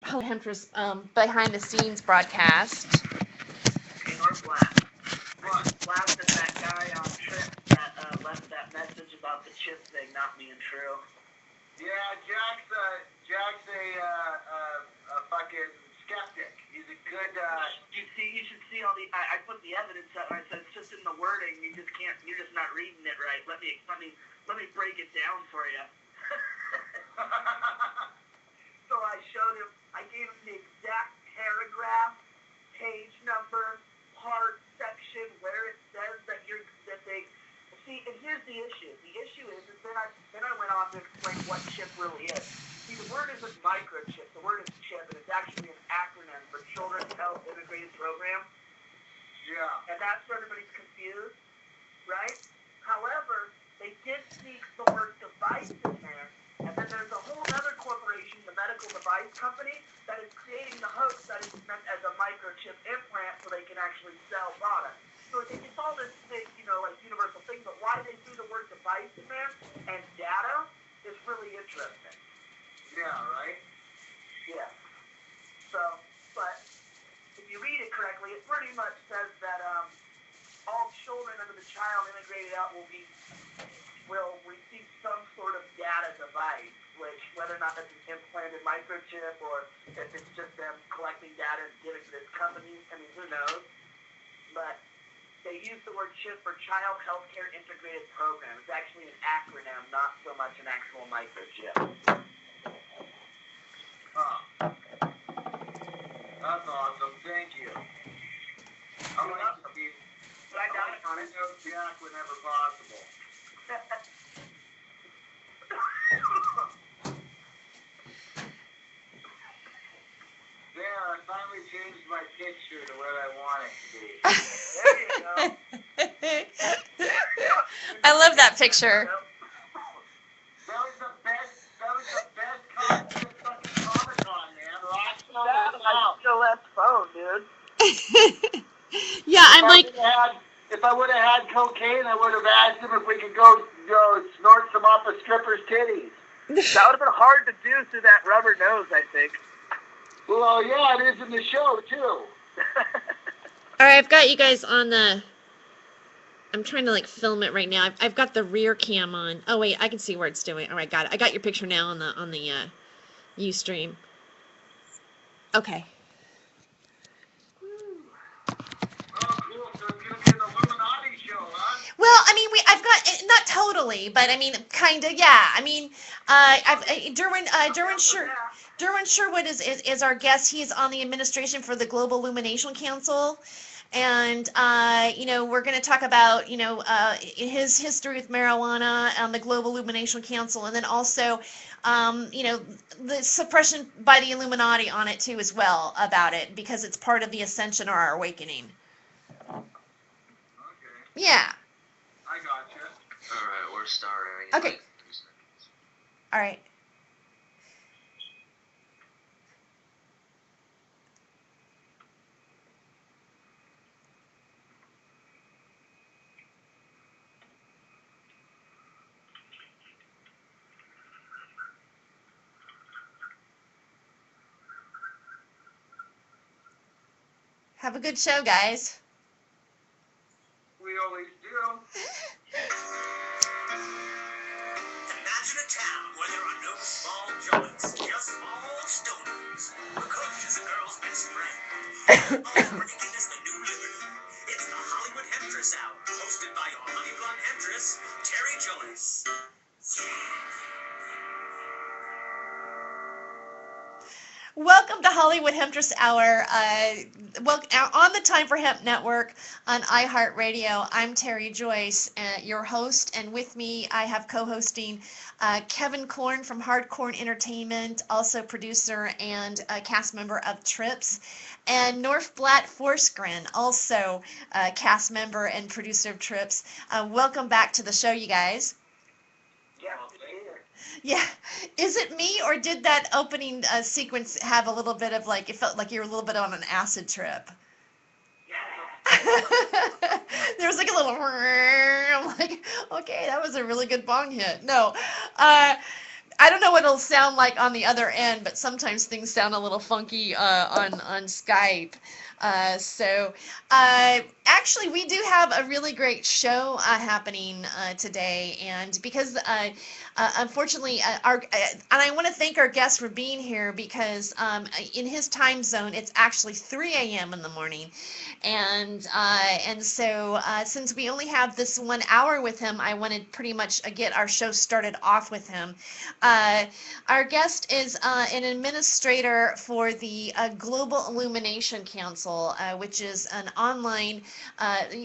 Huntress behind the scenes broadcast. Hey, Northblast. Blast is that guy on Trip that left that message about the chip thing not being true. Yeah, Jack's a fucking skeptic. He's a good. You should see all the. I put the evidence up. And I said it's just in the wording. You just can't. You're just not reading it right. Let me break it down for you. So I showed him. I gave him the exact paragraph, page number, part, section where it says that they. See, and here's the issue. The issue is then I went on to explain what chip really is. See, the word isn't microchip. The word is chip, and it's actually an acronym for Children's Health Integrated Program. Yeah. And that's where everybody's confused, right? However, they did sneak the word device in there, and then there's a whole other corporation, the medical device company, that is creating the hoax that is meant as a microchip implant so they can actually sell products. So it's all this big, like universal thing, but why they threw the word device in there and data is really interesting. Yeah, right? Yeah. So, but if you read it correctly, it pretty much says that all children under the Child Integrated Out will receive some sort of data device, which whether or not that's an implanted microchip or if it's just them collecting data and giving it to this company, I mean, who knows? But they use the word chip for Child Healthcare Integrated Program. It's actually an acronym, not so much an actual microchip. Huh. That's awesome. Thank you. I'm like to be. But I doubt it on it. No Jack whenever possible. There, I finally changed my picture to what I want it to be. There you go. I love that picture. That was the best concept fucking Comic-Con, man. Last time That's my Gillette phone, dude. Yeah, I'm like, if I would have had cocaine, I would have asked him if we could go snort some off a stripper's titties. That would have been hard to do through that rubber nose, I think. Well, yeah, it is in the show, too. all right, I've got you guys on the. I'm trying to like film it right now. I've got the rear cam on. Oh wait, I can see where it's doing. All right, got it. I got your picture now on the Ustream. Okay. Oh, cool. So it's going to be an Illuminati show, huh? Well, I mean, I've got not totally, but I mean, kind of, yeah. I mean, Derwin Sherwood is our guest. He's on the administration for the Global Illumination Council. And, we're going to talk about, his history with marijuana and the Global Illumination Council, and then also, the suppression by the Illuminati on it, too, as well, about it, because it's part of the ascension or our awakening. Okay. Yeah. I gotcha. Alright, we're starting. Okay. All right. Have a good show, guys. We always do. Imagine a town where there are no small joints, just small stoners. Because she's a girl's best friend. All breaking is the new liberty. It's the Hollywood Hemptress Hour, hosted by your honey blonde Hemptress, Terry Joyce. Welcome to Hollywood Hemptress Hour. On the Time for Hemp Network on iHeartRadio. I'm Terry Joyce, your host, and with me I have co-hosting Kevin Korn from Hardcore Entertainment, also producer and cast member of Trips, and Northblatt Forsgren, also cast member and producer of Trips. Welcome back to the show, you guys. Yeah. Is it me, or did that opening sequence have a little bit of like, it felt like you were a little bit on an acid trip? Yeah. There was like a little, I'm like, okay, that was a really good bong hit. No. I don't know what it'll sound like on the other end, but sometimes things sound a little funky on Skype. Actually, we do have a really great show happening today, and because unfortunately, and I want to thank our guest for being here because in his time zone, it's actually 3 a.m. in the morning, and so since we only have this 1 hour with him, I wanted pretty much get our show started off with him. Our guest is an administrator for the Global Illumination Council, which is an online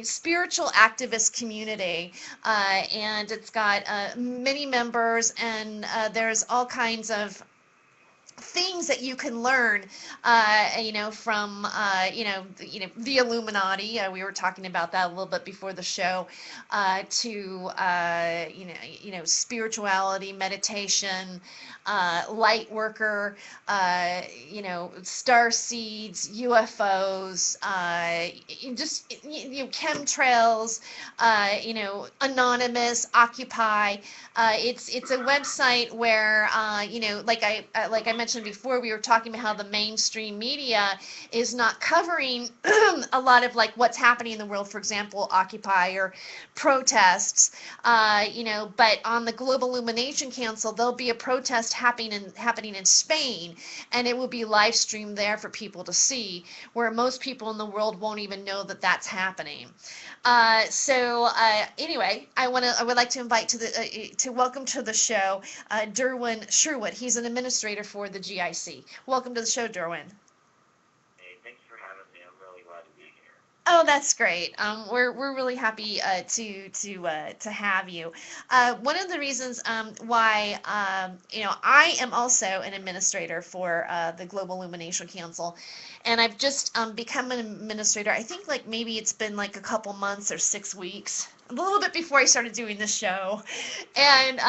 spiritual activist community, and it's got many members, and there's all kinds of things that you can learn, from, the Illuminati. We were talking about that a little bit before the show, to, spirituality, meditation, light worker, star seeds, UFOs, chemtrails, Anonymous, Occupy. It's a website where, like I mentioned before, we were talking about how the mainstream media is not covering a lot of like what's happening in the world, for example, Occupy or protests, but on the Global Illumination Council, there'll be a protest happening in Spain, and it will be live streamed there for people to see, where most people in the world won't even know that that's happening. Anyway, I would like to invite to welcome to the show Derwin Sherwood. He's an administrator for the GIC. Welcome to the show, Derwin. Hey, thanks for having me. I'm really glad to be here. Oh, that's great. We're really happy to have you. One of the reasons why I am also an administrator for the Global Illumination Council, and I've just become an administrator. I think like maybe it's been like a couple months or 6 weeks, a little bit before I started doing this show. And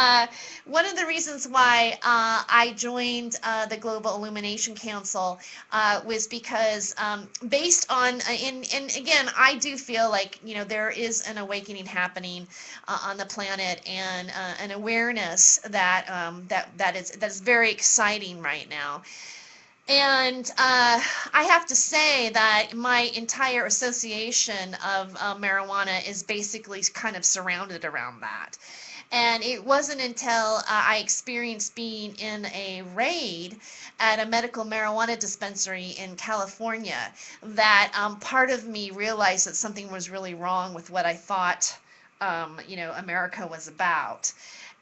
one of the reasons why I joined the Global Illumination Council was because based on, and again, I do feel like, there is an awakening happening on the planet, and an awareness that is very exciting right now. And I have to say that my entire association of marijuana is basically kind of surrounded around that. And it wasn't until I experienced being in a raid at a medical marijuana dispensary in California that part of me realized that something was really wrong with what I thought, America was about.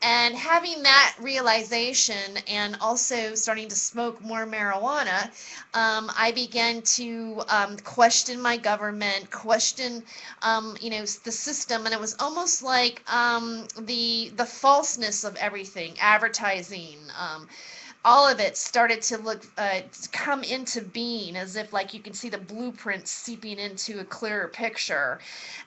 And having that realization, and also starting to smoke more marijuana, I began to question my government, question, the system, and it was almost like the falseness of everything, advertising. All of it started to come into being, as if like you can see the blueprint seeping into a clearer picture.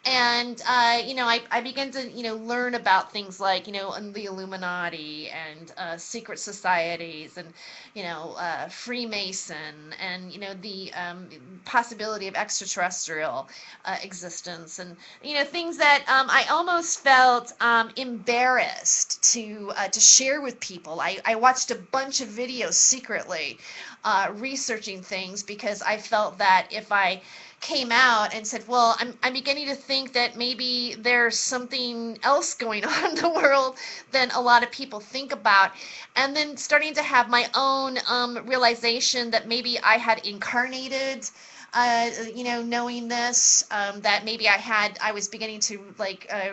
And I began to learn about things like the Illuminati and secret societies, and Freemason, and the possibility of extraterrestrial existence, and things that I almost felt embarrassed to share with people. I watched a bunch of videos secretly researching things, because I felt that if I came out and said, well, I'm beginning to think that maybe there's something else going on in the world than a lot of people think about, and then starting to have my own realization that maybe I had incarnated, knowing this, that maybe I was beginning to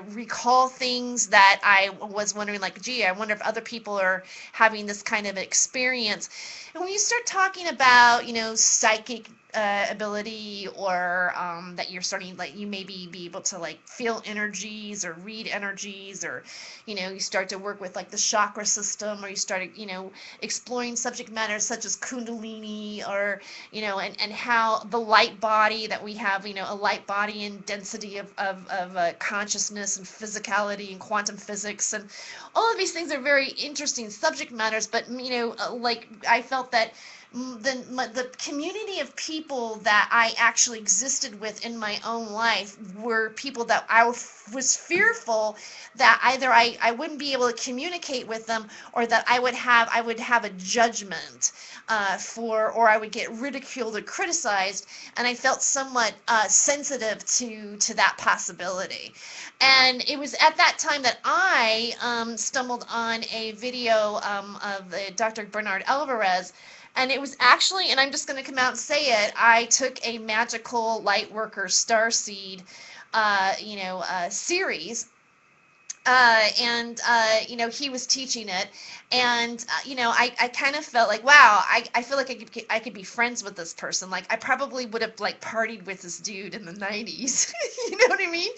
recall things that I was wondering, like, gee, I wonder if other people are having this kind of experience. And when you start talking about, psychic ability, or that you're starting, like, you maybe be able to feel energies or read energies, or you start to work with the chakra system, or you start exploring subject matters such as Kundalini, or and how the light body that we have, a light body and density of consciousness and physicality and quantum physics, and all of these things are very interesting subject matters. But I felt that the community of people that I actually existed with in my own life were people that I was fearful that either I wouldn't be able to communicate with them, or that I would have a judgment or I would get ridiculed or criticized, and I felt somewhat sensitive to that possibility. And it was at that time that I stumbled on a video of Dr. Bernard Alvarez. And it was actually, and I'm just going to come out and say it, I took a magical lightworker starseed, series, and he was teaching it, and I kind of felt like, wow, I feel like I could be friends with this person. Like, I probably would have like partied with this dude in the 90s. You know what I mean?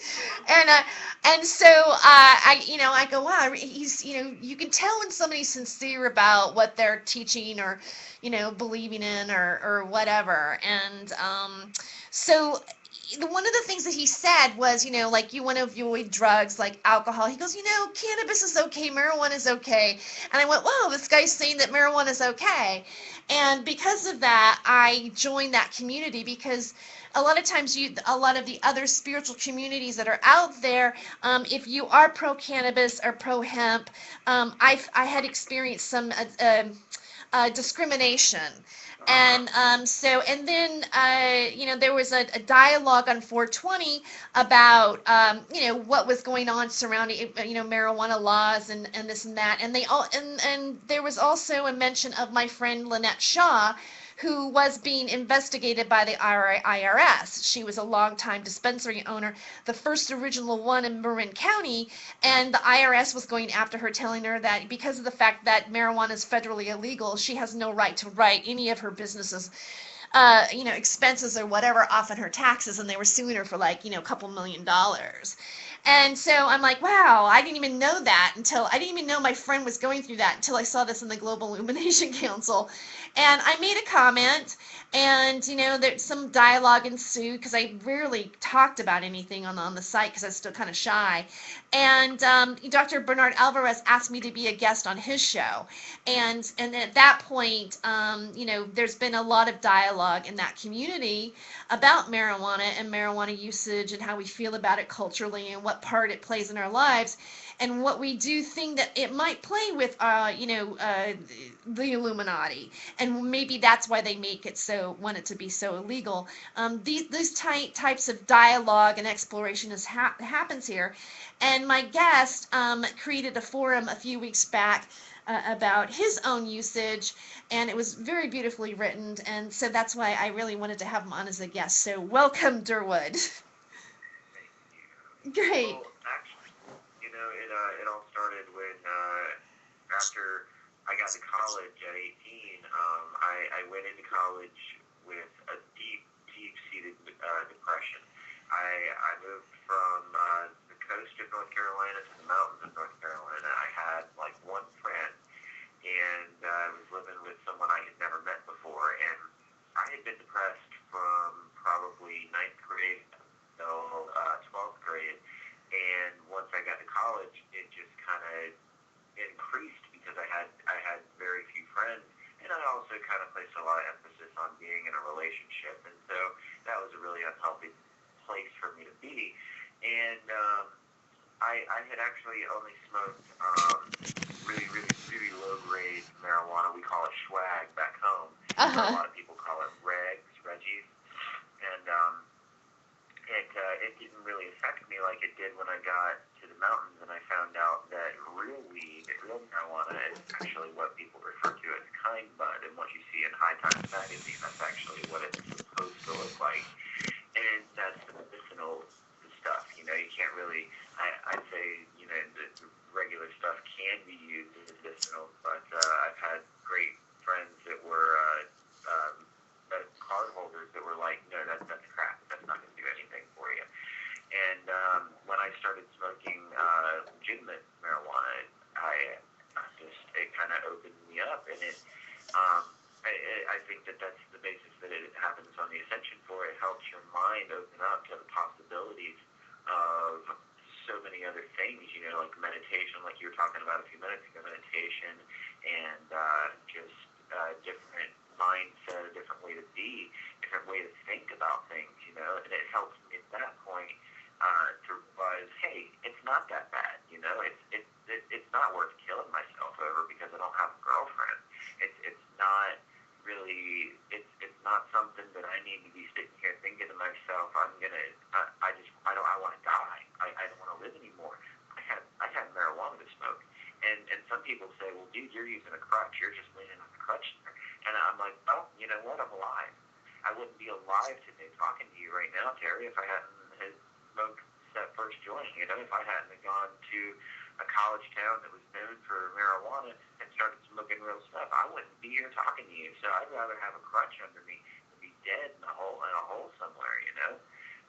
And so I go, wow, he's, you can tell when somebody's sincere about what they're teaching, or believing in, or whatever. And so one of the things that he said was, like, you want to avoid drugs like alcohol. He goes, cannabis is okay, marijuana is okay. And I went, wow, this guy's saying that marijuana is okay. And because of that, I joined that community, because a lot of times a lot of the other spiritual communities that are out there, if you are pro cannabis or pro hemp, I had experienced some discrimination. And and then there was a dialogue on 420 about what was going on surrounding marijuana laws, and this and that, and they all and there was also a mention of my friend Lynette Shaw, who was being investigated by the IRS. She was a longtime dispensary owner, the first original one in Marin County, and the IRS was going after her, telling her that because of the fact that marijuana is federally illegal, she has no right to write any of her businesses expenses or whatever off on her taxes, and they were suing her for like, a couple $1,000,000. And so I'm like, wow, I didn't even know that I didn't even know my friend was going through that until I saw this in the Global Illumination Council. And I made a comment, and, there's some dialogue ensued, because I rarely talked about anything on the site, because I was still kind of shy. And Dr. Bernard Alvarez asked me to be a guest on his show. And at that point, there's been a lot of dialogue in that community about marijuana and marijuana usage, and how we feel about it culturally, and what part it plays in our lives, and what we do think that it might play with, the Illuminati, and maybe that's why they want it to be so illegal. These types of dialogue and exploration happens here, and my guest created a forum a few weeks back about his own usage, and it was very beautifully written, and so that's why I really wanted to have him on as a guest. So welcome, Durwood. Great. Well, actually, it all started when after I got to college at 18, I went into college with a deep-seated depression. I moved from the coast of North Carolina to the mountains of North Carolina. I had like one friend, and I was living with someone I had never met before, and I had been depressed from probably 9th grade till 12th grade, and once I got to college, it just kind of increased, because I had very few friends, and I also kind of placed a lot of emphasis on being in a relationship, and so that was a really unhealthy place for me to be. And I had actually only smoked really low grade marijuana. We call it swag back home. A lot of people call it Reggies, and it didn't really affect me like it did when I got to the mountains, and I found out that real weed, real marijuana, is actually what people refer to as kind bud, and what you see in High Times magazine, that's actually what it's supposed to look like. And that's the medicinal stuff. You can't really, I'd say, the regular stuff can be used as medicinal, but I've had great friends that were card holders that were like, no, that's crap. That's not going to do anything for you. And when I started smoking legitimate marijuana, it kind of opened me up, and I think that's the basis that it happens on the Ascension for. It helps your mind open up to the possibilities of so many other things, like meditation, like you were talking about a few minutes ago, meditation, and just different mind be, different way to think about things, and it helps me at that point to realize, hey, it's not that bad, it's not worth killing myself over because I don't have a girlfriend. It's not really, it's not something that I need to be sitting here thinking to myself, I want to die. I don't want to live anymore. I had marijuana to smoke. And some people say, well, dude, you're using a crutch. You're just leaning on the crutch there. And I'm like, oh, you know what? I'm alive. I wouldn't be alive today talking to you right now, Terry, if I hadn't had smoked that first joint. If I hadn't have gone to a college town that was known for marijuana and started smoking real stuff, I wouldn't be here talking to you. So I'd rather have a crutch under me than be dead in a hole somewhere,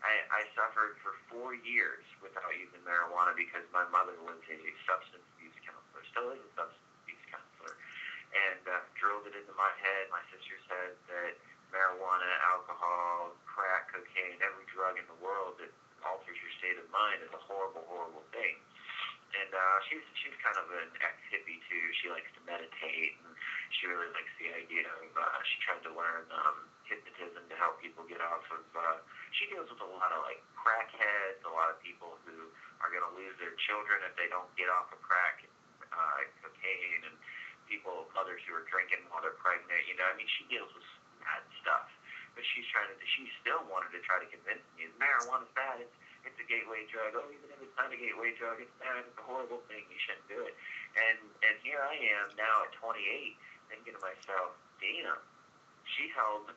I suffered for 4 years without using marijuana because my mother was a substance abuse counselor, still is a substance abuse counselor, and drilled it into my head. My sister said that marijuana, alcohol, crack, cocaine, every drug in the world that alters your state of mind is a horrible, horrible thing. And she's kind of an ex-hippie too. She likes to meditate, and she really likes the idea of, she tried to learn hypnotism to help people get off of, she deals with a lot of like crackheads, a lot of people who are going to lose their children if they don't get off of crack and cocaine, and mothers who are drinking while they're pregnant, she deals with bad stuff. But she still wanted to try to convince me, marijuana's bad, it's a gateway drug. Oh, even if it's not a gateway drug, it's bad, it's a horrible thing, you shouldn't do it. And here I am now at 28 thinking to myself, damn, she held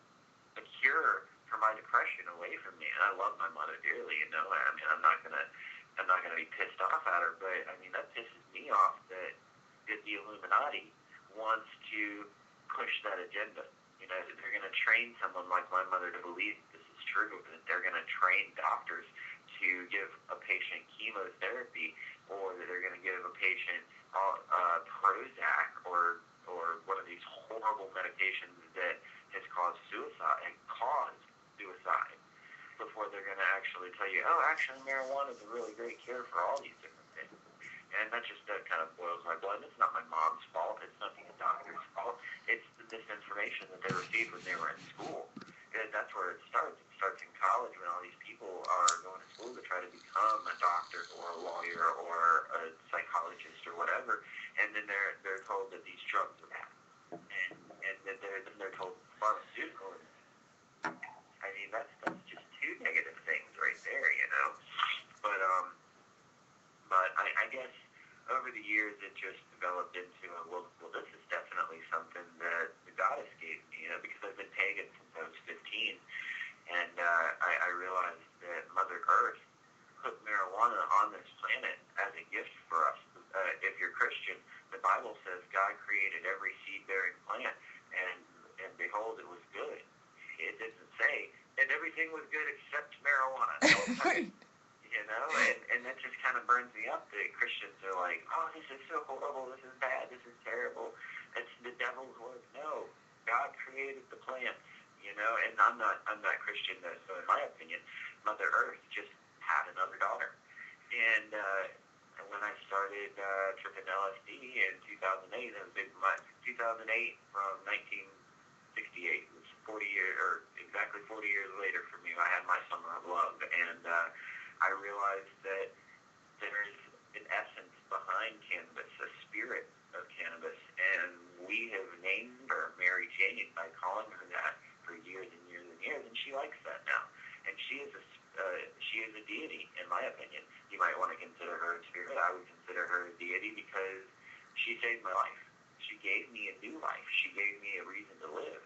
a cure for my depression away from me. And I love my mother dearly, I'm not gonna be pissed off at her, but that pisses me off that the Illuminati wants to push that agenda. They're gonna train someone like my mother to believe this is true, that they're gonna train doctors to give a patient chemotherapy, or that they're going to give a patient Prozac or one of these horrible medications that has caused suicide, before they're going to actually tell you, oh, actually marijuana is a really great cure for all these different things. And that kind of boils my blood. It's not my mom's fault. It's not the doctor's fault. It's the misinformation that they received when they were in school. And that's where it starts. It starts in college when all these people are going to school to try to become a doctor or a lawyer or a psychologist or whatever, and then they're told that these drugs are bad, and then they're told pharmaceutical. That's just two negative things right there, But I guess over the years it just developed into well, this is definitely something that the goddess gave me, because I've been pagan since I was 15. And I realized that Mother Earth put marijuana on this planet as a gift for us. If you're Christian, the Bible says God created every seed-bearing plant, and behold, it was good. It doesn't say, and everything was good except marijuana. And that just kind of burns me up that Christians are like, oh, this is so horrible, this is bad, this is terrible, it's the devil's work. No, God created the plants. And I'm not Christian, so in my opinion, Mother Earth just had another daughter. And when I started tripping LSD in 2008, that was 2008 from 1968. It was 40 years, or exactly 40 years later for me. I had my summer of love, and I realized that there's an essence behind cannabis, a spirit of cannabis, and we have named her Mary Jane by calling her that for years and years and years, and she likes that now. And she is a deity, in my opinion. You might want to consider her a spirit. I would consider her a deity because she saved my life. She gave me a new life. She gave me a reason to live.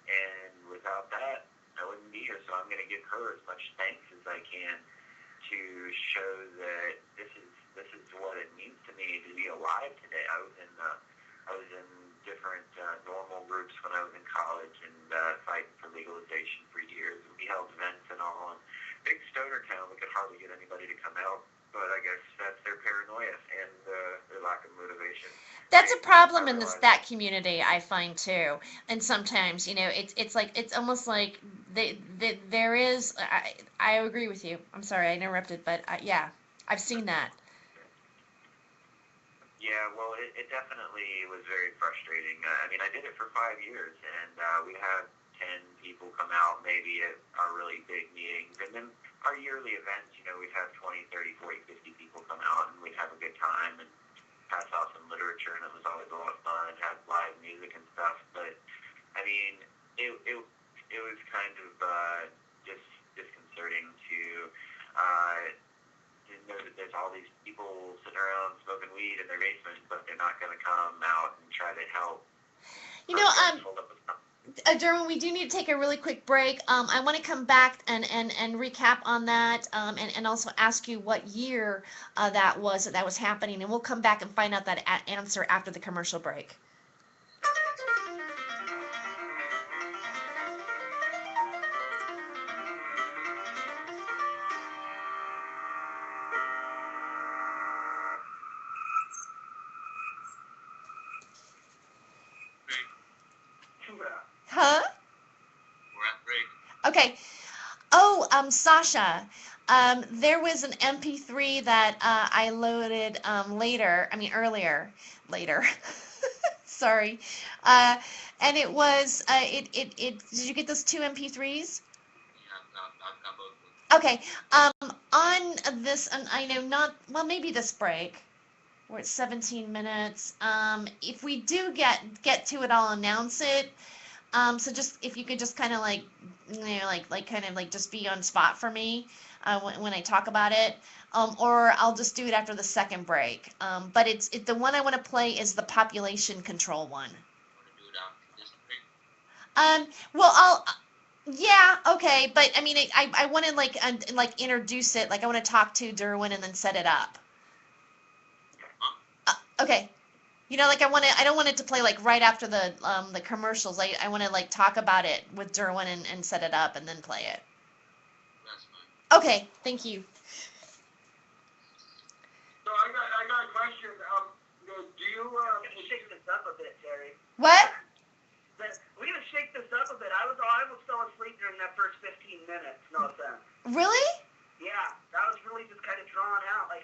And without that, I wouldn't be here. So I'm going to give her as much thanks as I can to show that this is what it means to me to be alive today. I was in different normal groups when I was in college and fighting for legalization for years. We held events and all. And big stoner town, we could hardly get anybody to come out. But I guess that's their paranoia and their lack of motivation. That's a problem in that community, I find too. And sometimes, it's almost like there is. I agree with you. I'm sorry I interrupted, but yeah, I've seen that. Yeah, well, it definitely was very frustrating. I did it for 5 years, and we had 10 10 people come out maybe at our really big meetings. And then our yearly events, we'd have 20, 30, 40, 50 people come out, and we'd have a good time and pass out some literature, and it was always a lot of fun, have live music and stuff. But, I mean, it was kind of just disconcerting to know that there's all these people sitting around smoking weed in their basement, but they're not going to come out and try to help. Derwin, we do need to take a really quick break. I want to come back and recap on that, and also ask you what year that was happening, and we'll come back and find out that answer after the commercial break. Huh? We're at break. Okay. Oh, Sasha, there was an MP3 that I loaded earlier. Sorry. And it was, did you get those 2 MP3s? Yeah, I've got both of them. Okay. On this, I know not, well, maybe this break. We're at 17 minutes. If we do get to it, I'll announce it. So just, if you could just kind of just be on spot for me when I talk about it, or I'll just do it after the second break. But the one I want to play is the population control one. You want to do it after this break? Well, yeah, okay, but I mean, I want to introduce it, I want to talk to Derwin and then set it up. Okay. I don't want it to play right after the commercials. I want to talk about it with Derwin and set it up and then play it. That's fine. Okay, thank you. So I got a question. Do you shake this up a bit, Terry? What? We're gonna shake this up a bit. I almost fell asleep during that first 15 minutes. No offense. Really? Yeah, that was really just kind of drawn out. I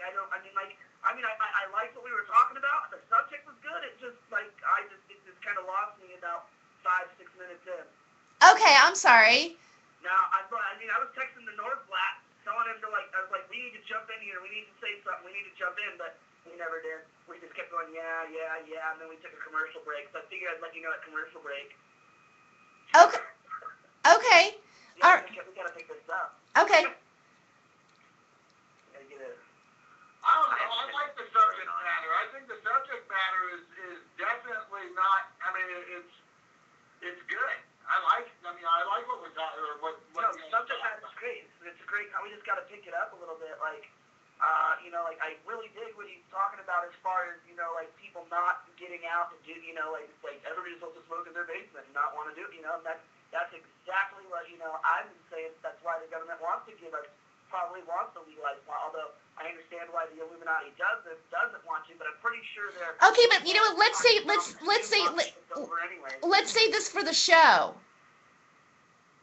liked what we were talking about. The subject was good. It just it just kind of lost me about 5-6 minutes in. Okay, I'm sorry. Now, I was texting the Northblatt, telling him I was like, we need to jump in here. We need to say something. We need to jump in, but we never did. We just kept going, yeah, and then we took a commercial break. So I figured I'd let you know at commercial break. Okay. Okay. Yeah, we gotta pick this up. Okay. I don't know. I like the subject matter. I think the subject matter is definitely not. It's good. I like what we're talking. No, the subject matter is great. It's great. We just got to pick it up a little bit. I really dig what he's talking about as far as people not getting out to do. Everybody's supposed to smoke in their basement and not want to do it. That's exactly what I've been saying. That's why the government probably wants to legalize pot. Although I understand why the Illuminati doesn't want to, but I'm pretty sure they're. Okay, but let's say this for the show.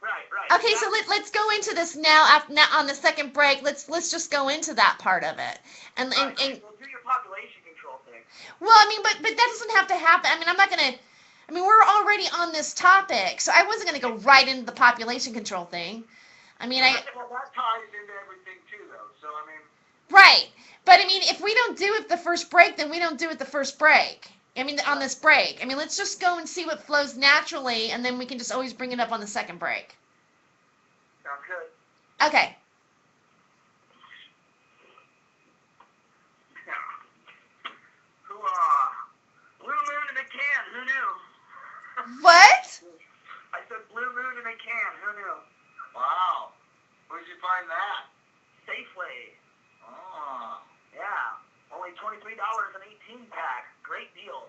Right. Okay, so let's go into this now. Now on the second break, let's just go into that part of it. And Well, do your population control thing. well, but that doesn't have to happen. I'm not gonna. We're already on this topic, so I wasn't gonna go right into the population control thing. Well, that ties into everything too, though. So Right. But if we don't do it the first break, then we don't do it the first break. On this break. Let's just go and see what flows naturally, and then we can just always bring it up on the second break. Sounds good. Okay. Blue moon in a can. Who knew? What? I said blue moon in a can. Who knew? wow. Where'd you find that? Safeway. Oh. Yeah. Only $23 an 18-pack. Great deal.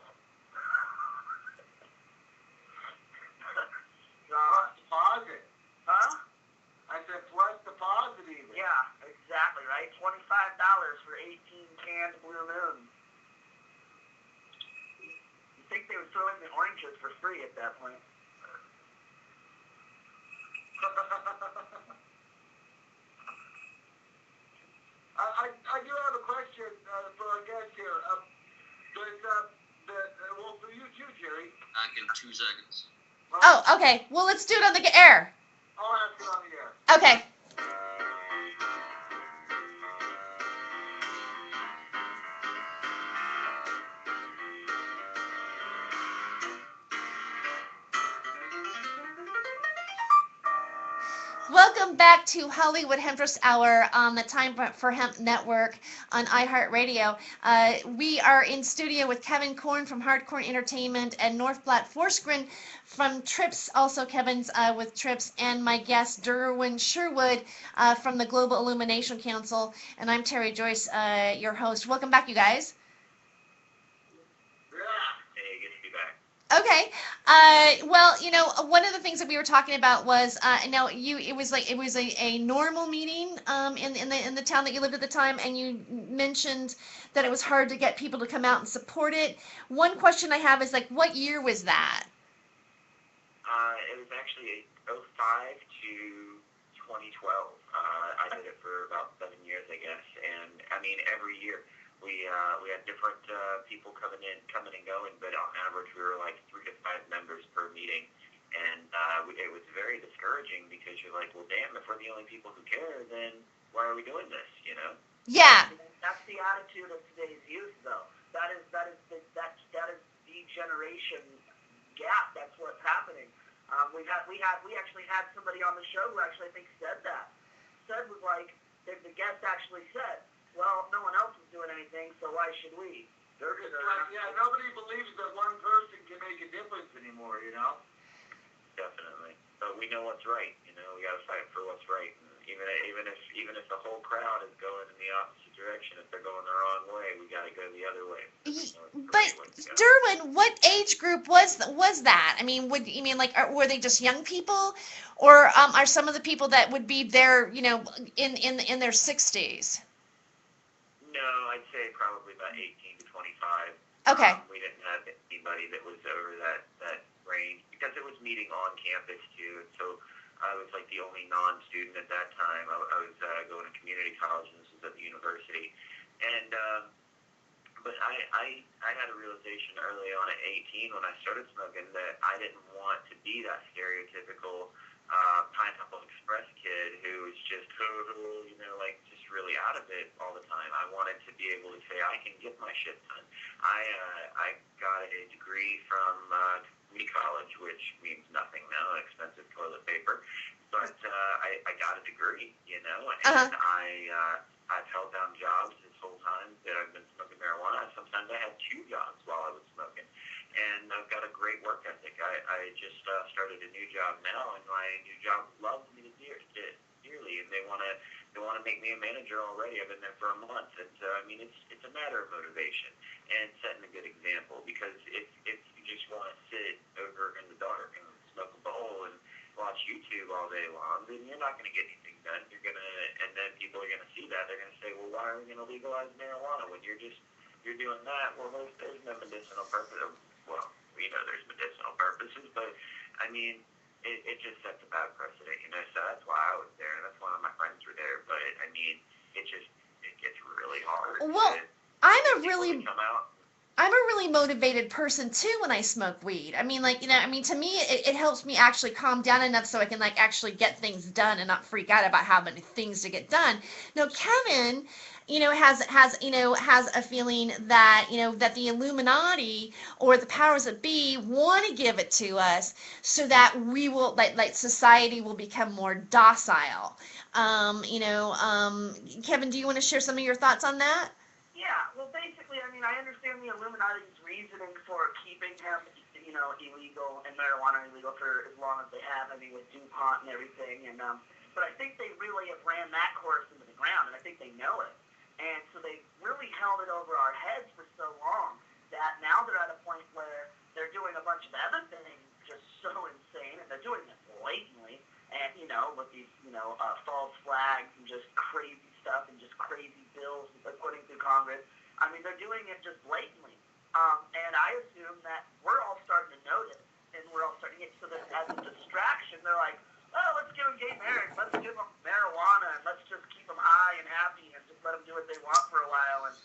Plus deposit. Huh? I said plus deposit even. Yeah, exactly, right? $25 for 18 cans of Blue Moon. You think they would throw in the oranges for free at that point? I do have a question for our guest here. For you too, Jerry. Back in 2 seconds. Oh, okay. Well, let's do it on the air. I'll ask it on the air. Okay. Welcome back to Hollywood Hempress Hour on the Time for Hemp Network on iHeartRadio. We are in studio with Kevin Korn from Hardcore Entertainment and North Platte Forsgren from Trips, also Kevin's with Trips, and my guest Derwin Sherwood from the Global Illumination Council. And I'm Terry Joyce, your host. Welcome back, you guys. Hey, good to be back. Okay. Well, one of the things that we were talking about was, it was a normal meeting, in the town that you lived at the time, and you mentioned that it was hard to get people to come out and support it. One question I have is, like, what year was that? It was actually 05 to 2012. I did it for about 7 years, I guess, and I mean, every year we had different people coming and going, but on average we were like 3 to 5 members per meeting, and it was very discouraging because you're like, well, damn, if we're the only people who care, then why are we doing this? Yeah. That's the attitude of today's youth, though. That is the generation gap. That's what's happening. We actually had somebody on the show who actually I think said that. Was like, the guest actually said, well, no one else is doing anything, so why should we? Nobody believes that one person can make a difference anymore, Definitely. But we know what's right. We got to fight for what's right. And even if the whole crowd is going in the opposite direction, if they're going the wrong way, we got to go the other way. But Derwin, what age group was that? I mean, were they just young people, or are some of the people that would be there, in their 60s? No, I'd say probably about 18 to 25. Okay. We didn't have anybody that was over that range because it was meeting on campus too, and so I was like the only non-student at that time. I was going to community college, and this was at the university, and but I had a realization early on at 18 when I started smoking that I didn't want to be that stereotypical Pineapple Express kid who was just just really out of it all the time. I wanted to be able to say I can get my shit done. I got a degree from community college, which means nothing now, expensive toilet paper. But I got a degree, and I've held down jobs this whole time that I've been smoking marijuana. Sometimes I had 2 jobs while I was smoking, and I've got a great work ethic. I just started a new job now, and my new job loves me dearly, and they want to make me a manager already. I've been there for a month, and so I mean it's a matter of motivation and setting a good example. Because if you just want to sit over in the dark and smoke a bowl and watch YouTube all day long, then you're not going to get anything done. And then people are gonna see that. They're gonna say, well, why are we gonna legalize marijuana when you're doing that? Well, there's no medicinal purpose. Well, we know there's medicinal purposes, but I mean, it just sets a bad precedent, So that's why I was there, and that's why my friends were there. But I mean, it gets really hard. Well, I'm a really motivated person too when I smoke weed. I mean, to me, it helps me actually calm down enough so I can actually get things done and not freak out about how many things to get done. Now, Kevin, has a feeling that, that the Illuminati or the powers that be want to give it to us so that we will, society will become more docile. Kevin, do you want to share some of your thoughts on that? Yeah, well, basically, I mean, I understand the Illuminati's reasoning for keeping hemp, illegal and marijuana illegal for as long as they have. I mean, with DuPont and everything, and but I think they really have ran that course into the ground, and I think they know it. And so they've really held it over our heads for so long that now they're at a point where they're doing a bunch of other things just so insane, and they're doing it blatantly, and with these false flags and just crazy stuff and just crazy bills that they're putting through Congress. I mean, they're doing it just blatantly. And I assume that we're all starting to notice, and we're all starting to get so that as a distraction, they're like, oh, let's give them gay marriage, let's give them marijuana, and let's just keep them high and happy and just let them do what they want for a while. And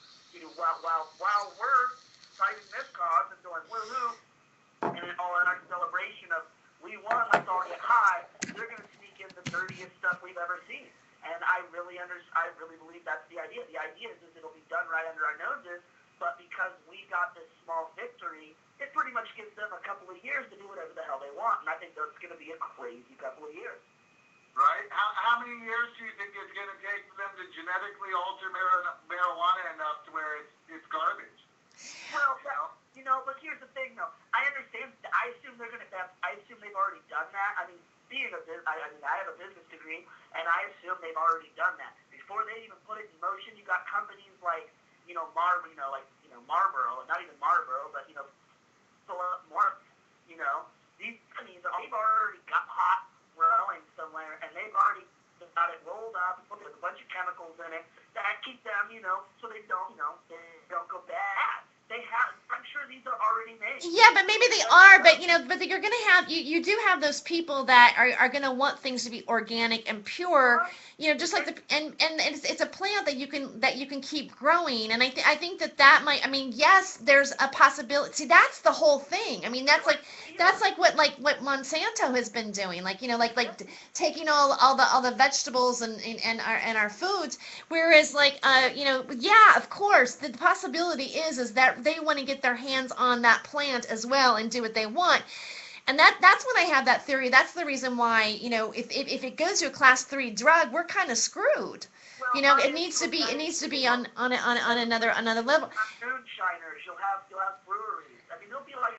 while we're fighting this cause and doing woohoo, and all in our celebration of we 21 that's already high, they're going to sneak in the dirtiest stuff we've ever seen. And I really believe that's the idea. The idea is it'll be done right under our noses, but because we got this small victory, it pretty much gives them a couple of years to do whatever the hell they want. And I think that's going to be a crazy couple of years. Right? How many years do you think it's going to take for them to genetically alter marijuana enough to where it's garbage? Well, but here's the thing, though. I understand. I assume they're going to have. I assume they've already done that. I mean, I have a business degree, and I assume they've already done that before they even put it in motion. You got companies like, Marlboro, not even Marlboro, but Philip Morris. These companies, they've already got hot growing somewhere, and they've already got it rolled up with a bunch of chemicals in it that keep them, so they don't go bad. I'm sure these are already made. Yeah, but maybe they are, but you're going to have, you do have those people that are going to want things to be organic and pure, just like and it's a plant that you can keep growing. And I think that might, yes, there's a possibility. See, that's the whole thing. That's like what Monsanto has been doing, like taking all the vegetables and our foods, whereas yeah, of course, the possibility is that they want to get their hands on that plant as well and do what they want. And that's when I have that theory. That's the reason why, if it goes to a class 3 drug, we're kind of screwed. It needs to be on another level. Moonshiners, you'll have breweries. There'll be like